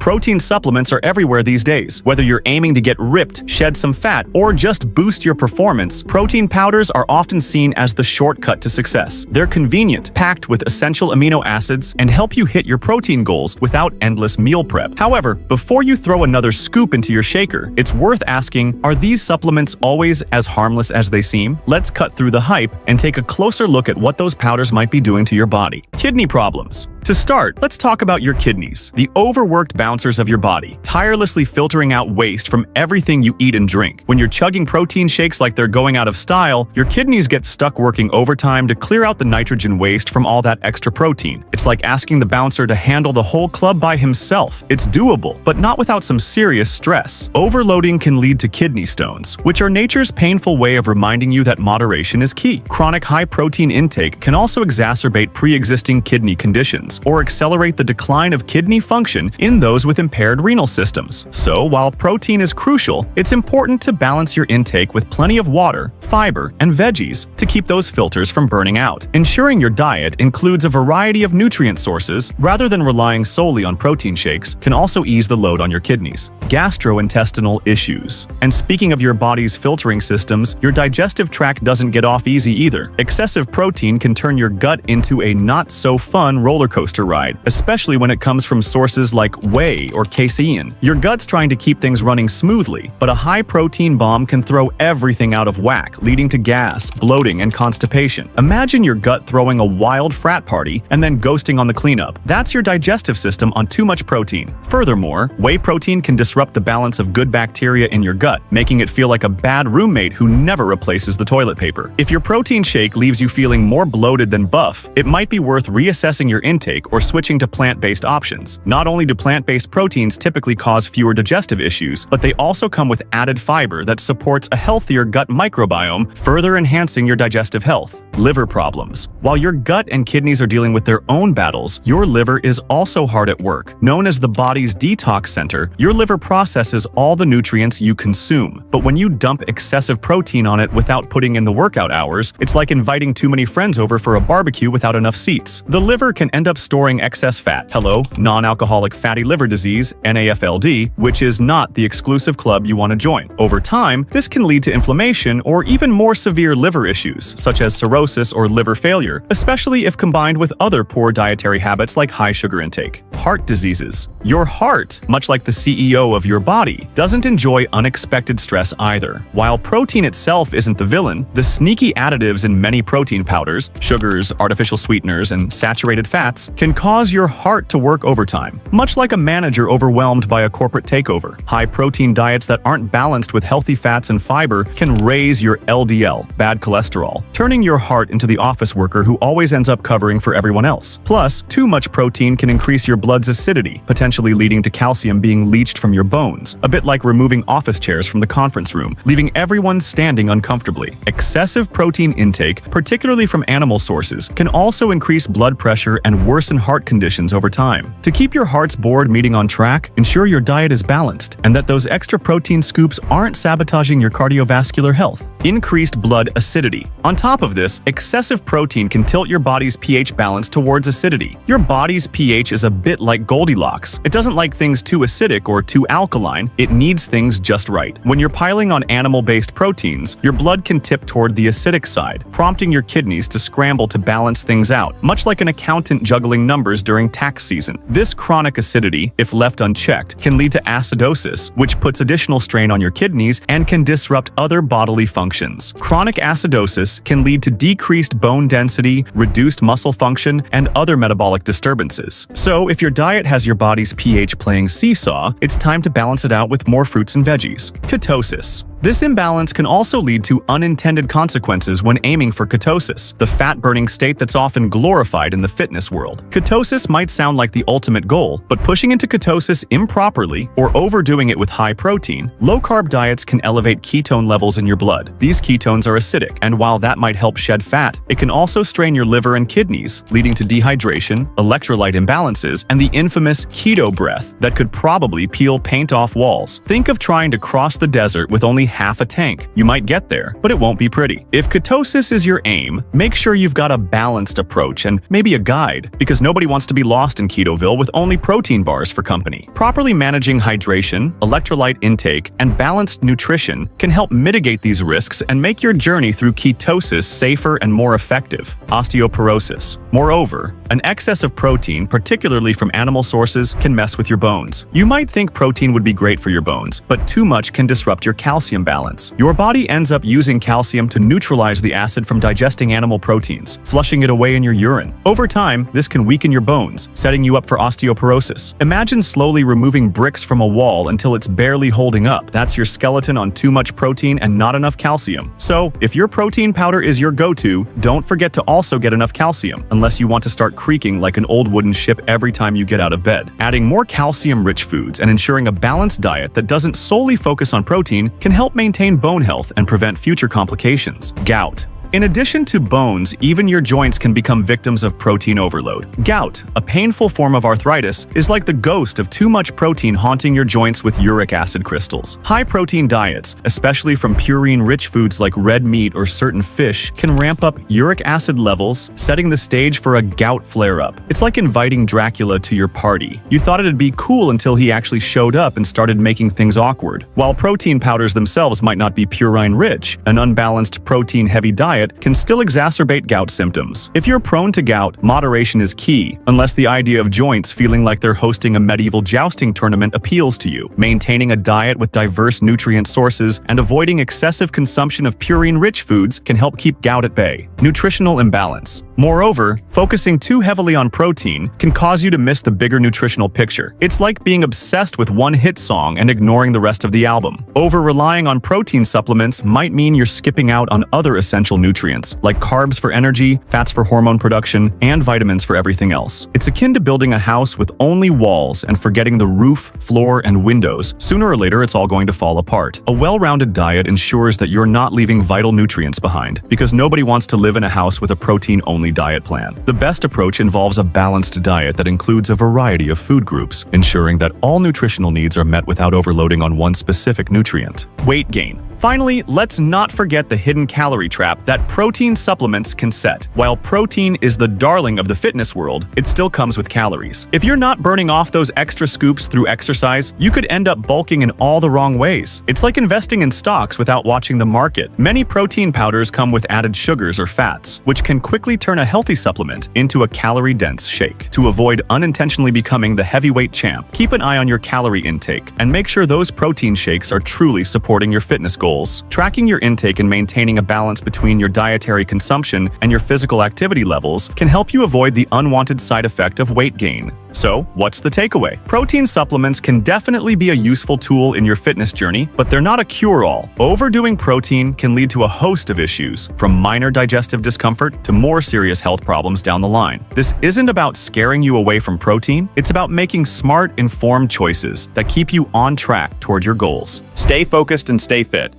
Protein supplements are everywhere these days. Whether you're aiming to get ripped, shed some fat, or just boost your performance, protein powders are often seen as the shortcut to success. They're convenient, packed with essential amino acids, and help you hit your protein goals without endless meal prep. However, before you throw another scoop into your shaker, it's worth asking, are these supplements always as harmless as they seem? Let's cut through the hype and take a closer look at what those powders might be doing to your body. Kidney problems. To start, let's talk about your kidneys, the overworked bouncers of your body, tirelessly filtering out waste from everything you eat and drink. When you're chugging protein shakes like they're going out of style, your kidneys get stuck working overtime to clear out the nitrogen waste from all that extra protein. It's like asking the bouncer to handle the whole club by himself. It's doable, but not without some serious stress. Overloading can lead to kidney stones, which are nature's painful way of reminding you that moderation is key. Chronic high-protein intake can also exacerbate pre-existing kidney conditions, or accelerate the decline of kidney function in those with impaired renal systems. So, while protein is crucial, it's important to balance your intake with plenty of water, fiber, and veggies to keep those filters from burning out. Ensuring your diet includes a variety of nutrient sources rather than relying solely on protein shakes can also ease the load on your kidneys. Gastrointestinal issues. And speaking of your body's filtering systems, your digestive tract doesn't get off easy either. Excessive protein can turn your gut into a not-so-fun roller coaster ride, especially when it comes from sources like whey or casein. Your gut's trying to keep things running smoothly, but a high-protein bomb can throw everything out of whack, leading to gas, bloating, and constipation. Imagine your gut throwing a wild frat party and then ghosting on the cleanup. That's your digestive system on too much protein. Furthermore, whey protein can disrupt the balance of good bacteria in your gut, making it feel like a bad roommate who never replaces the toilet paper. If your protein shake leaves you feeling more bloated than buff, it might be worth reassessing your intake or switching to plant-based options. Not only do plant-based proteins typically cause fewer digestive issues, but they also come with added fiber that supports a healthier gut microbiome, further enhancing your digestive health. Liver problems. While your gut and kidneys are dealing with their own battles, your liver is also hard at work. Known as the body's detox center, your liver processes all the nutrients you consume. But when you dump excessive protein on it without putting in the workout hours, it's like inviting too many friends over for a barbecue without enough seats. The liver can end up storing excess fat. Hello, non-alcoholic fatty liver disease, NAFLD, which is not the exclusive club you want to join. Over time, this can lead to inflammation or even more severe liver issues, such as cirrhosis or liver failure, especially if combined with other poor dietary habits like high sugar intake. Heart diseases. Your heart, much like the CEO of your body, doesn't enjoy unexpected stress either. While protein itself isn't the villain, the sneaky additives in many protein powders, sugars, artificial sweeteners, and saturated fats can cause your heart to work overtime, much like a manager overwhelmed by a corporate takeover. High-protein diets that aren't balanced with healthy fats and fiber can raise your LDL, bad cholesterol, turning your heart into the office worker who always ends up covering for everyone else. Plus, too much protein can increase your blood's acidity, potentially leading to calcium being leached from your bones, a bit like removing office chairs from the conference room, leaving everyone standing uncomfortably. Excessive protein intake, particularly from animal sources, can also increase blood pressure and worsen heart conditions over time. To keep your heart's board meeting on track, ensure your diet is balanced and that those extra protein scoops aren't sabotaging your cardiovascular health. Increased blood acidity. On top of this, excessive protein can tilt your body's pH balance towards acidity. Your body's pH is a bit like Goldilocks. It doesn't like things too acidic or too alkaline, it needs things just right. When you're piling on animal-based proteins, your blood can tip toward the acidic side, prompting your kidneys to scramble to balance things out, much like an accountant juggling numbers during tax season. This chronic acidity, if left unchecked, can lead to acidosis, which puts additional strain on your kidneys and can disrupt other bodily functions. Chronic acidosis can lead to decreased bone density, reduced muscle function, and other metabolic disturbances. So, if your diet has your body's pH playing seesaw, it's time to balance it out with more fruits and veggies. Ketosis. This imbalance can also lead to unintended consequences when aiming for ketosis, the fat-burning state that's often glorified in the fitness world. Ketosis might sound like the ultimate goal, but pushing into ketosis improperly or overdoing it with high protein, low-carb diets can elevate ketone levels in your blood. These ketones are acidic, and while that might help shed fat, it can also strain your liver and kidneys, leading to dehydration, electrolyte imbalances, and the infamous keto breath that could probably peel paint off walls. Think of trying to cross the desert with only half a tank. You might get there, but it won't be pretty. If ketosis is your aim, make sure you've got a balanced approach and maybe a guide, because nobody wants to be lost in Ketoville with only protein bars for company. Properly managing hydration, electrolyte intake, and balanced nutrition can help mitigate these risks and make your journey through ketosis safer and more effective. Osteoporosis. Moreover, an excess of protein, particularly from animal sources, can mess with your bones. You might think protein would be great for your bones, but too much can disrupt your calcium balance. Your body ends up using calcium to neutralize the acid from digesting animal proteins, flushing it away in your urine. Over time, this can weaken your bones, setting you up for osteoporosis. Imagine slowly removing bricks from a wall until it's barely holding up. That's your skeleton on too much protein and not enough calcium. So, if your protein powder is your go-to, don't forget to also get enough calcium, unless you want to start creaking like an old wooden ship every time you get out of bed. Adding more calcium-rich foods and ensuring a balanced diet that doesn't solely focus on protein can help maintain bone health and prevent future complications. Gout. In addition to bones, even your joints can become victims of protein overload. Gout, a painful form of arthritis, is like the ghost of too much protein haunting your joints with uric acid crystals. High-protein diets, especially from purine-rich foods like red meat or certain fish, can ramp up uric acid levels, setting the stage for a gout flare-up. It's like inviting Dracula to your party. You thought it'd be cool until he actually showed up and started making things awkward. While protein powders themselves might not be purine-rich, an unbalanced protein-heavy diet can still exacerbate gout symptoms. If you're prone to gout, moderation is key, unless the idea of joints feeling like they're hosting a medieval jousting tournament appeals to you. Maintaining a diet with diverse nutrient sources and avoiding excessive consumption of purine-rich foods can help keep gout at bay. Nutritional imbalance. Moreover, focusing too heavily on protein can cause you to miss the bigger nutritional picture. It's like being obsessed with one hit song and ignoring the rest of the album. Over-relying on protein supplements might mean you're skipping out on other essential nutrients, like carbs for energy, fats for hormone production, and vitamins for everything else. It's akin to building a house with only walls and forgetting the roof, floor, and windows. Sooner or later, it's all going to fall apart. A well-rounded diet ensures that you're not leaving vital nutrients behind, because nobody wants to live in a house with a protein-only diet plan. The best approach involves a balanced diet that includes a variety of food groups, ensuring that all nutritional needs are met without overloading on one specific nutrient. Weight gain. Finally, let's not forget the hidden calorie trap that protein supplements can set. While protein is the darling of the fitness world, it still comes with calories. If you're not burning off those extra scoops through exercise, you could end up bulking in all the wrong ways. It's like investing in stocks without watching the market. Many protein powders come with added sugars or fats, which can quickly turn a healthy supplement into a calorie-dense shake. To avoid unintentionally becoming the heavyweight champ, keep an eye on your calorie intake and make sure those protein shakes are truly supporting your fitness goals. Tracking your intake and maintaining a balance between your dietary consumption and your physical activity levels can help you avoid the unwanted side effect of weight gain. So, what's the takeaway? Protein supplements can definitely be a useful tool in your fitness journey, but they're not a cure-all. Overdoing protein can lead to a host of issues, from minor digestive discomfort to more serious health problems down the line. This isn't about scaring you away from protein, it's about making smart, informed choices that keep you on track toward your goals. Stay focused and stay fit.